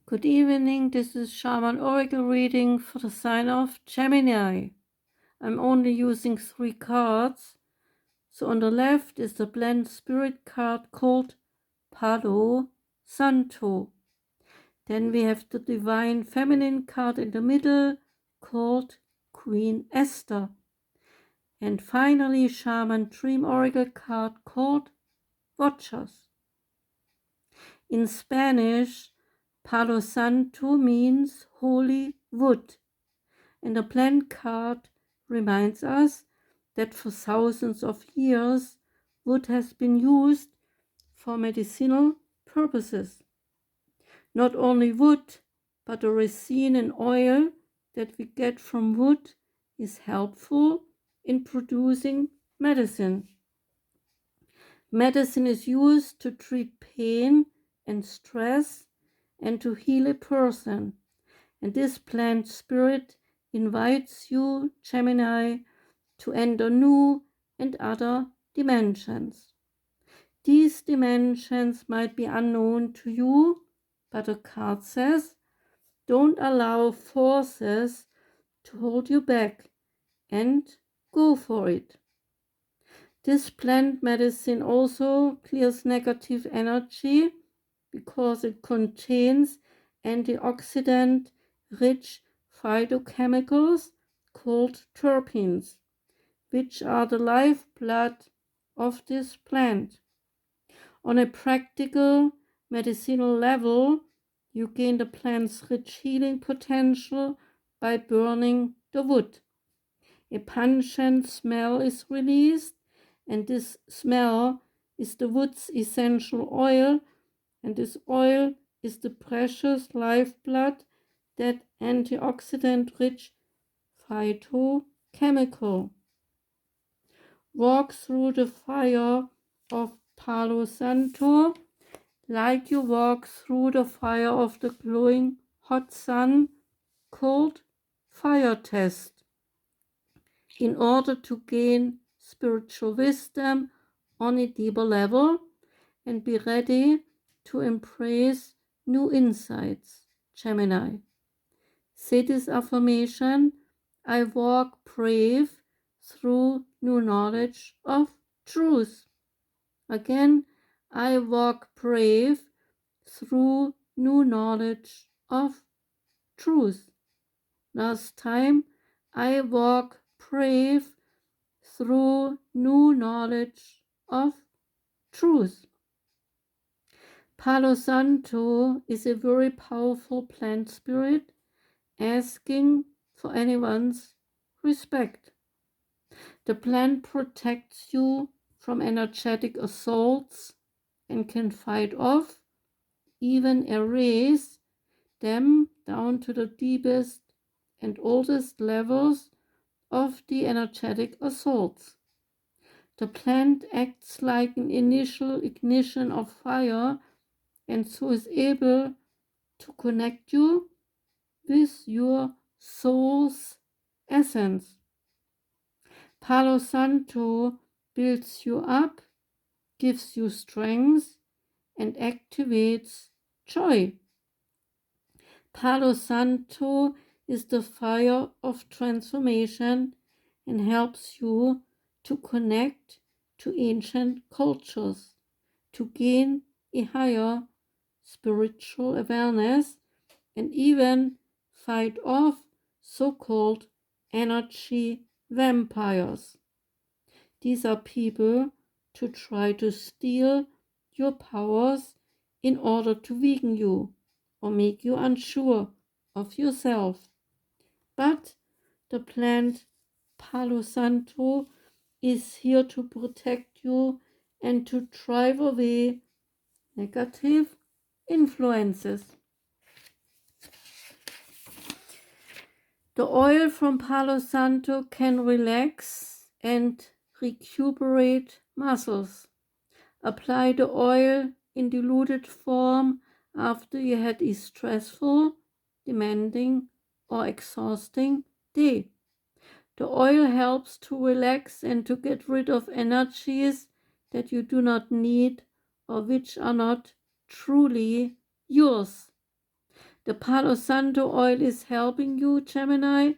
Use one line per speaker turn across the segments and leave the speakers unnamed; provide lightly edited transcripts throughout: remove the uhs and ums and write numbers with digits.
Good evening, this is Shaman Oracle reading for the sign of Gemini. I'm only using 3 cards. So on the left is the blend spirit card called Palo, Santo. Then we have the divine feminine card in the middle called Queen Esther. And finally Shaman dream oracle card called Watchers. In Spanish, Palo Santo means holy wood, and the plant card reminds us that for thousands of years wood has been used for medicinal purposes. Not only wood, but the resin and oil that we get from wood is helpful in producing medicine. Medicine is used to treat pain and stress and to heal a person. And this plant spirit invites you, Gemini, to enter new and other dimensions. These dimensions might be unknown to you, but the card says, don't allow forces to hold you back and go for it. This plant medicine also clears negative energy because it contains antioxidant-rich phytochemicals called terpenes, which are the lifeblood of this plant. On a practical medicinal level, you gain the plant's rich healing potential by burning the wood. A pungent smell is released, and this smell is the wood's essential oil, and this oil is the precious lifeblood, that antioxidant-rich phytochemical. Walk through the fire of Palo Santo like you walk through the fire of the glowing hot sun, called fire test, in order to gain spiritual wisdom on a deeper level and be ready to embrace new insights, Gemini. Say this affirmation: I walk brave through new knowledge of truth. Again, I walk brave through new knowledge of truth. Last time, I walk brave through new knowledge of truth. Palo Santo is a very powerful plant spirit asking for anyone's respect. The plant protects you from energetic assaults and can fight off, even erase them down to the deepest and oldest levels of the energetic assaults. The plant acts like an initial ignition of fire and so is able to connect you with your soul's essence. Palo Santo builds you up, gives you strength, and activates joy. Palo Santo is the fire of transformation and helps you to connect to ancient cultures, to gain a higher spiritual awareness, and even fight off so-called energy vampires. These are people to try to steal your powers in order to weaken you or make you unsure of yourself. But the plant Palo Santo is here to protect you and to drive away negative influences. The oil from Palo Santo can relax and recuperate muscles. Apply the oil in diluted form after you had a stressful, demanding, or exhausting day. The oil helps to relax and to get rid of energies that you do not need or which are not truly yours. The Palo Santo oil is helping you, Gemini,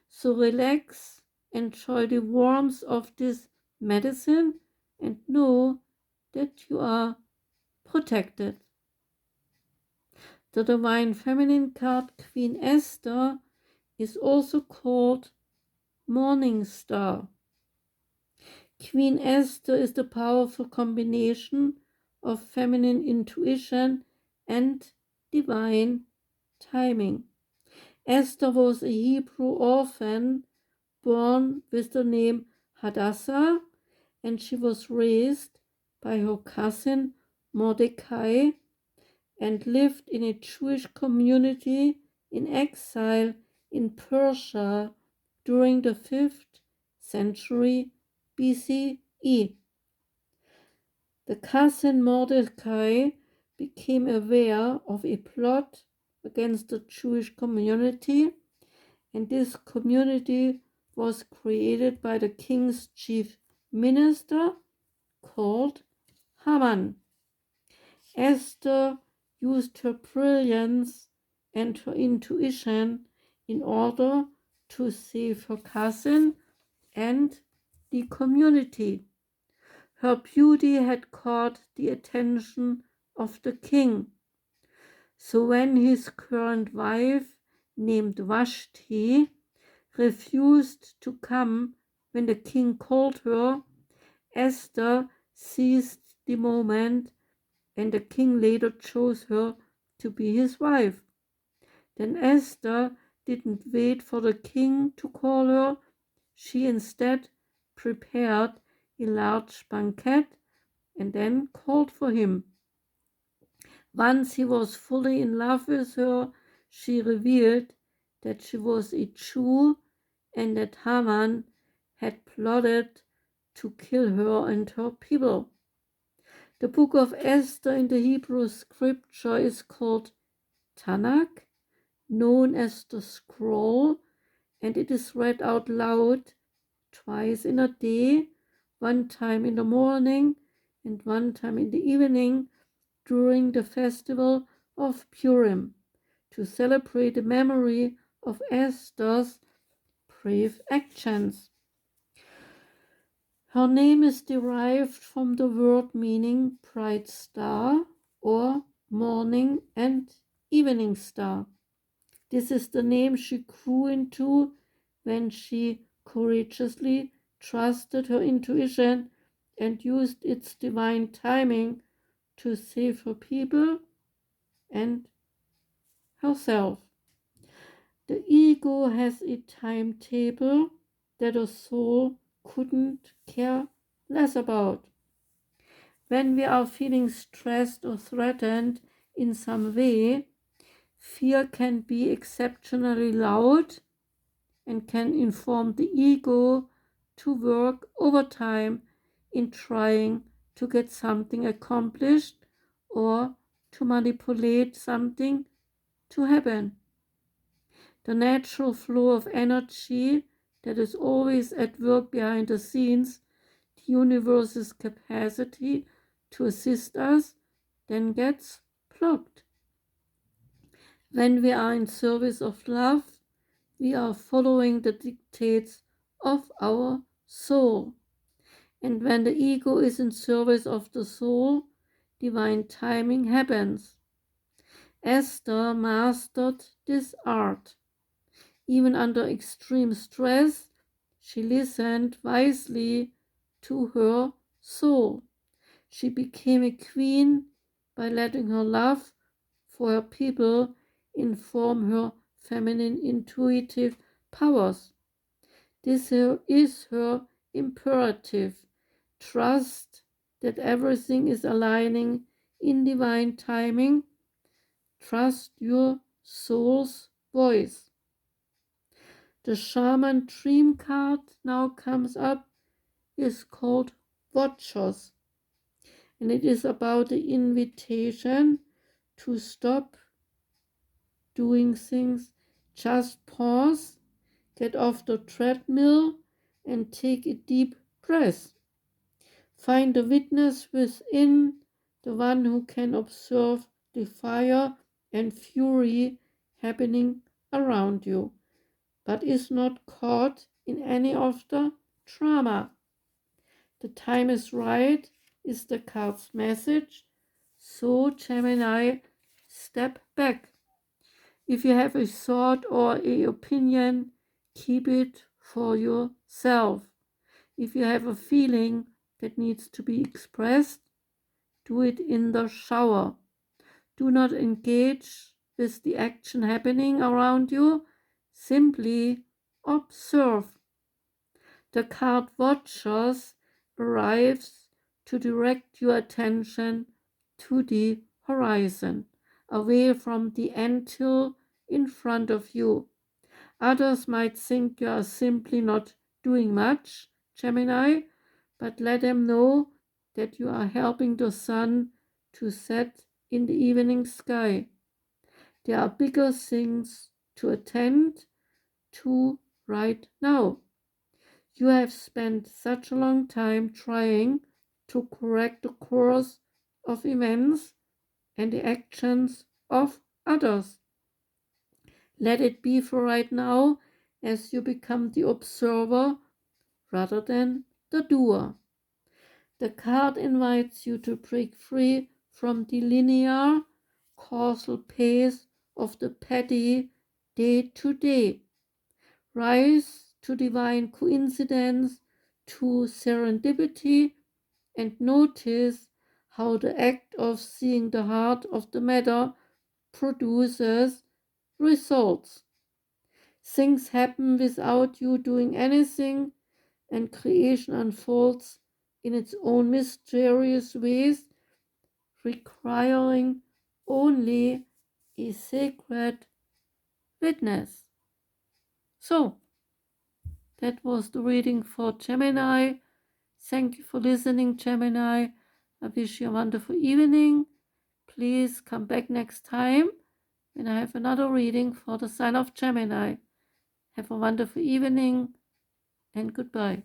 so relax, enjoy the warmth of this medicine, and know that you are protected. The Divine Feminine card, Queen Esther, is also called Morning Star. Queen Esther is the powerful combination of feminine intuition and divine timing. Esther was a Hebrew orphan born with the name Hadassah, and she was raised by her cousin Mordecai and lived in a Jewish community in exile in Persia during the 5th century BCE. The cousin Mordecai became aware of a plot against the Jewish community, and this community was created by the king's chief minister called Haman. Esther used her brilliance and her intuition in order to save her cousin and the community. Her beauty had caught the attention of the king. So when his current wife, named Vashti, refused to come when the king called her, Esther seized the moment, and the king later chose her to be his wife. Then Esther didn't wait for the king to call her. She instead prepared a large banquet and then called for him. Once he was fully in love with her, she revealed that she was a Jew and that Haman had plotted to kill her and her people. The book of Esther in the Hebrew scripture is called Tanakh, known as the scroll, and it is read out loud twice in a day, one time in the morning and one time in the evening during the festival of Purim, to celebrate the memory of Esther's brave actions. Her name is derived from the word meaning bright star or morning and evening star. This is the name she grew into when she courageously trusted her intuition and used its divine timing to save her people and herself. The ego has a timetable that a soul couldn't care less about. When we are feeling stressed or threatened in some way, fear can be exceptionally loud and can inform the ego to work overtime in trying to get something accomplished or to manipulate something to happen. The natural flow of energy that is always at work behind the scenes, the universe's capacity to assist us, then gets blocked. When we are in service of love, we are following the dictates of our soul. And when the ego is in service of the soul, divine timing happens. Esther mastered this art. Even under extreme stress, she listened wisely to her soul. She became a queen by letting her love for her people inform her feminine intuitive powers. This is her imperative. Trust that everything is aligning in divine timing. Trust your soul's voice. The Shaman dream card now comes up, is called Watchers, and it is about the invitation to stop doing things, just pause, get off the treadmill and take a deep breath. Find the witness within, the one who can observe the fire and fury happening around you, but is not caught in any of the drama. The time is right is the card's message. So, Gemini, step back. If you have a thought or an opinion, keep it for yourself. If you have a feeling that needs to be expressed, do it in the shower. Do not engage with the action happening around you. Simply observe. The card Watchers arrives to direct your attention to the horizon, away from the anthill in front of you. Others might think you are simply not doing much, Gemini, but let them know that you are helping the sun to set in the evening sky. There are bigger things to attend to right now. You have spent such a long time trying to correct the course of events and the actions of others. Let it be for right now as you become the observer rather than the doer. The card invites you to break free from the linear causal pace of the petty day to day. Rise to divine coincidence, to serendipity, and notice how the act of seeing the heart of the matter produces results. Things happen without you doing anything, and creation unfolds in its own mysterious ways, requiring only a sacred witness. So, that was the reading for Gemini. Thank you for listening, Gemini. I wish you a wonderful evening. Please come back next time when I have another reading for the sign of Gemini. Have a wonderful evening and goodbye.